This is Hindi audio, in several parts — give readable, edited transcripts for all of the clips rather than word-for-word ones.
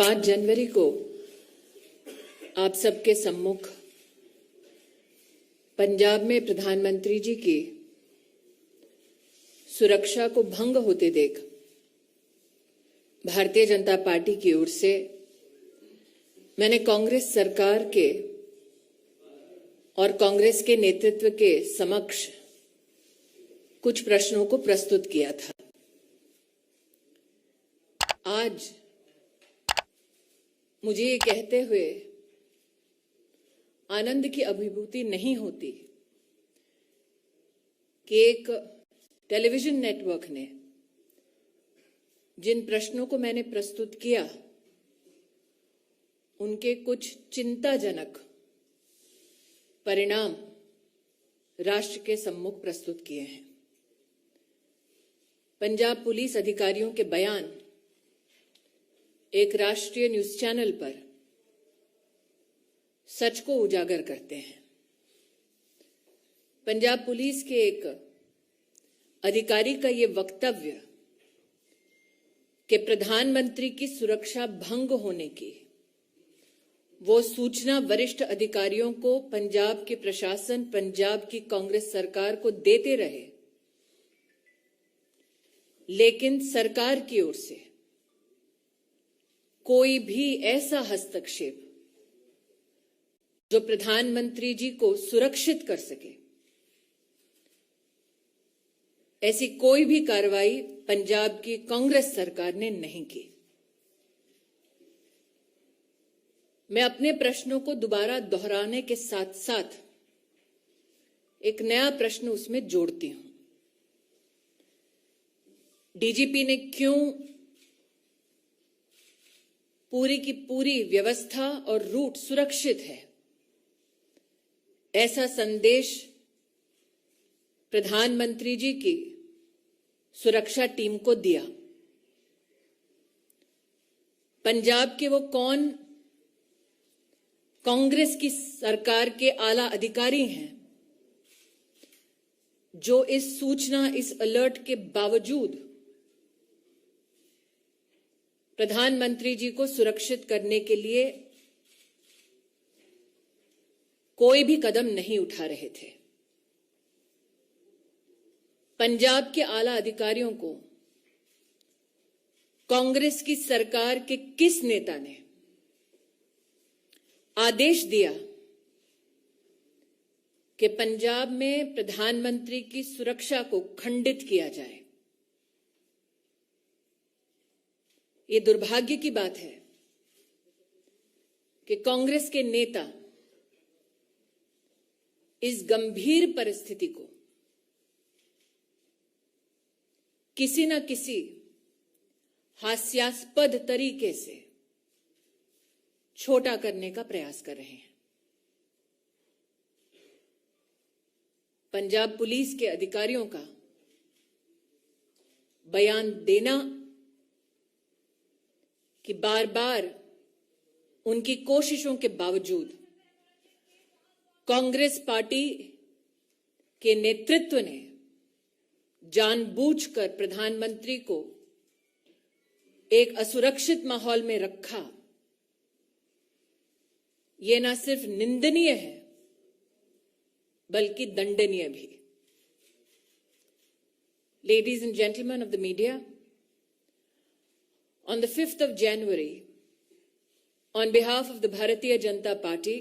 5 जनवरी को आप सबके सम्मुख पंजाब में प्रधानमंत्री जी की सुरक्षा को भंग होते देख भारतीय जनता पार्टी की ओर से मैंने कांग्रेस सरकार के और कांग्रेस के नेतृत्व के समक्ष कुछ प्रश्नों को प्रस्तुत किया था। आज मुझे ये कहते हुए आनंद की अभिभूति नहीं होती कि एक टेलीविजन नेटवर्क ने जिन प्रश्नों को मैंने प्रस्तुत किया उनके कुछ चिंताजनक परिणाम राष्ट्र के सम्मुख प्रस्तुत किए हैं। पंजाब पुलिस अधिकारियों के बयान एक राष्ट्रीय न्यूज चैनल पर सच को उजागर करते हैं। पंजाब पुलिस के एक अधिकारी का ये वक्तव्य कि प्रधानमंत्री की सुरक्षा भंग होने की वो सूचना वरिष्ठ अधिकारियों को पंजाब के प्रशासन, पंजाब की कांग्रेस सरकार को देते रहे, लेकिन सरकार की ओर से कोई भी ऐसा हस्तक्षेप जो प्रधानमंत्री जी को सुरक्षित कर सके, ऐसी कोई भी कार्रवाई पंजाब की कांग्रेस सरकार ने नहीं की। मैं अपने प्रश्नों को दोबारा दोहराने के साथ साथ एक नया प्रश्न उसमें जोड़ती हूं। डीजीपी ने क्यों पूरी की पूरी व्यवस्था और रूट सुरक्षित है ऐसा संदेश प्रधानमंत्री जी की सुरक्षा टीम को दिया? पंजाब के वो कौन कांग्रेस की सरकार के आला अधिकारी हैं जो इस सूचना, इस अलर्ट के बावजूद प्रधानमंत्री जी को सुरक्षित करने के लिए कोई भी कदम नहीं उठा रहे थे? पंजाब के आला अधिकारियों को कांग्रेस की सरकार के किस नेता ने आदेश दिया कि पंजाब में प्रधानमंत्री की सुरक्षा को खंडित किया जाए? ये दुर्भाग्य की बात है कि कांग्रेस के नेता इस गंभीर परिस्थिति को किसी न किसी हास्यास्पद तरीके से छोटा करने का प्रयास कर रहे हैं। पंजाब पुलिस के अधिकारियों का बयान देना कि बार बार उनकी कोशिशों के बावजूद कांग्रेस पार्टी के नेतृत्व ने जानबूझकर प्रधानमंत्री को एक असुरक्षित माहौल में रखा, यह न सिर्फ निंदनीय है बल्कि दंडनीय भी। Ladies and gentlemen of the media, on the 5th of January, on behalf of the Bharatiya Janata Party,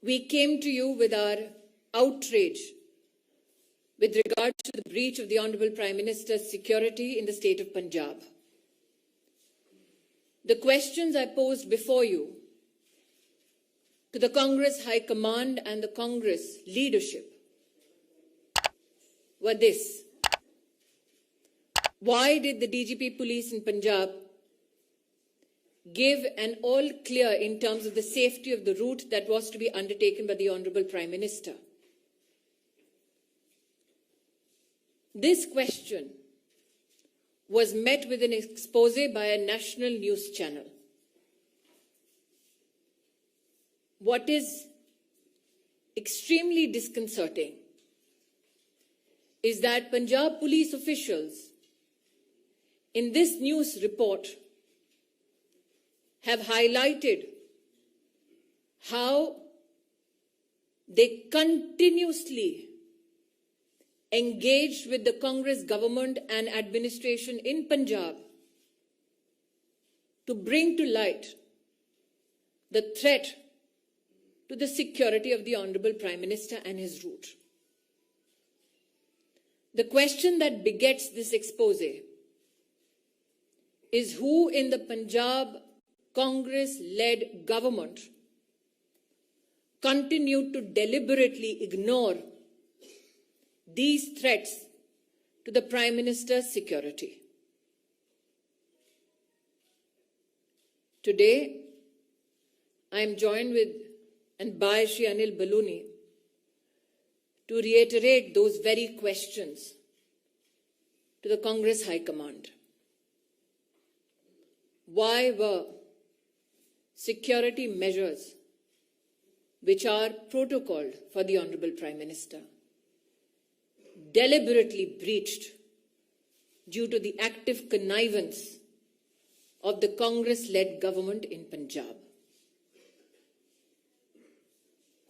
we came to you with our outrage with regard to the breach of the Honorable Prime Minister's security in the state of Punjab. The questions I posed before you to the Congress High Command and the Congress leadership were this: why did the DGP police in Punjab give an all clear in terms of the safety of the route that was to be undertaken by the Honorable Prime Minister? This question was met with an expose by a national news channel. What is extremely disconcerting is that Punjab police officials in this news report have highlighted how they continuously engaged with the Congress government and administration in Punjab to bring to light the threat to the security of the Honorable Prime Minister and his route. The question that begets this expose is who in the Punjab Congress-led government continued to deliberately ignore these threats to the Prime Minister's security. Today, I am joined by Shri Anil Baluni to reiterate those very questions to the Congress High Command. Why were security measures which are protocoled for the Honorable Prime Minister deliberately breached due to the active connivance of the Congress-led government in Punjab?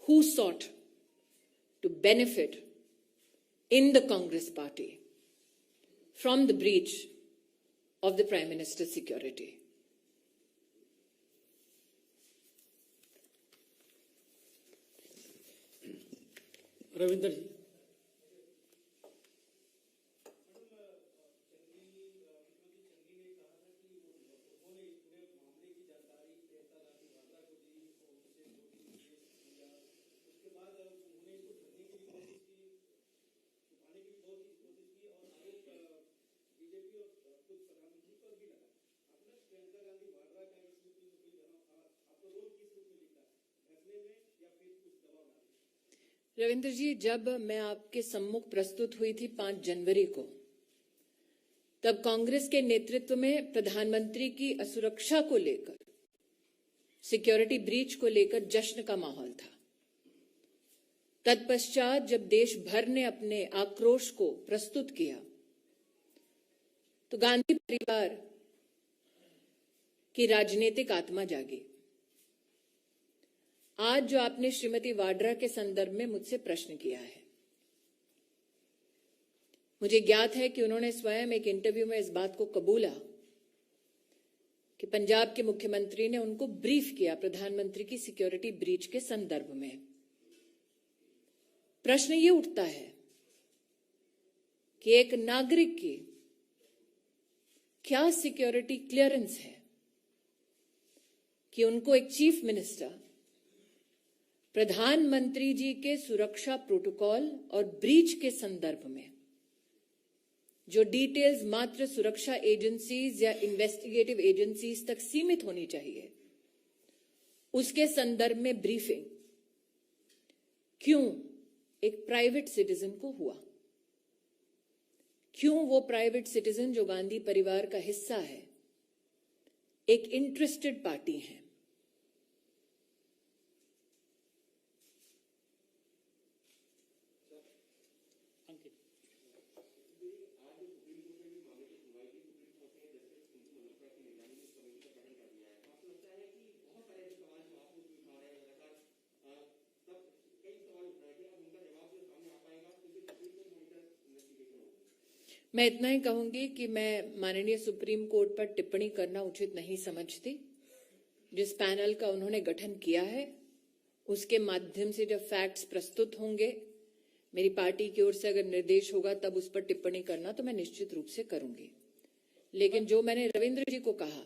Who sought to benefit in the Congress party from the breach of the Prime Minister's security? Ravinder जी, रविंद्र जी, जब मैं आपके सम्मुख प्रस्तुत हुई थी 5 जनवरी को, तब कांग्रेस के नेतृत्व में प्रधानमंत्री की असुरक्षा को लेकर, सिक्योरिटी ब्रीच को लेकर जश्न का माहौल था। तत्पश्चात जब देश भर ने अपने आक्रोश को प्रस्तुत किया, तो गांधी परिवार की राजनीतिक आत्मा जागी। आज जो आपने श्रीमती वाड्रा के संदर्भ में मुझसे प्रश्न किया है, मुझे ज्ञात है कि उन्होंने स्वयं एक इंटरव्यू में इस बात को कबूला कि पंजाब के मुख्यमंत्री ने उनको ब्रीफ किया प्रधानमंत्री की सिक्योरिटी ब्रीच के संदर्भ में। प्रश्न ये उठता है कि एक नागरिक की क्या सिक्योरिटी क्लियरेंस है कि उनको एक चीफ मिनिस्टर प्रधानमंत्री जी के सुरक्षा प्रोटोकॉल और ब्रीच के संदर्भ में जो डिटेल्स मात्र सुरक्षा एजेंसीज या इन्वेस्टिगेटिव एजेंसीज तक सीमित होनी चाहिए, उसके संदर्भ में ब्रीफिंग क्यों एक प्राइवेट सिटीजन को हुआ? क्यों वो प्राइवेट सिटीजन जो गांधी परिवार का हिस्सा है, एक इंटरेस्टेड पार्टी है, मैं इतना ही कहूंगी कि मैं माननीय सुप्रीम कोर्ट पर टिप्पणी करना उचित नहीं समझती। जिस पैनल का उन्होंने गठन किया है, उसके माध्यम से जब फैक्ट्स प्रस्तुत होंगे, मेरी पार्टी की ओर से अगर निर्देश होगा तब उस पर टिप्पणी करना तो मैं निश्चित रूप से करूंगी। लेकिन जो मैंने रविंद्र जी को कहा,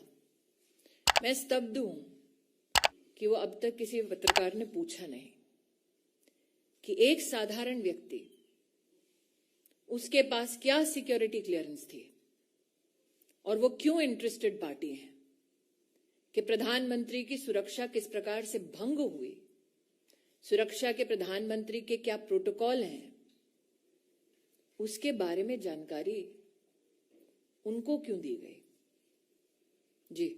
मैं स्तब्ध हूं कि वो अब तक किसी पत्रकार ने पूछा नहीं कि एक साधारण व्यक्ति, उसके पास क्या सिक्योरिटी क्लियरेंस थी और वो क्यों इंटरेस्टेड पार्टी है कि प्रधानमंत्री की सुरक्षा किस प्रकार से भंग हुई, सुरक्षा के प्रधानमंत्री के क्या प्रोटोकॉल हैं, उसके बारे में जानकारी उनको क्यों दी गई? जी।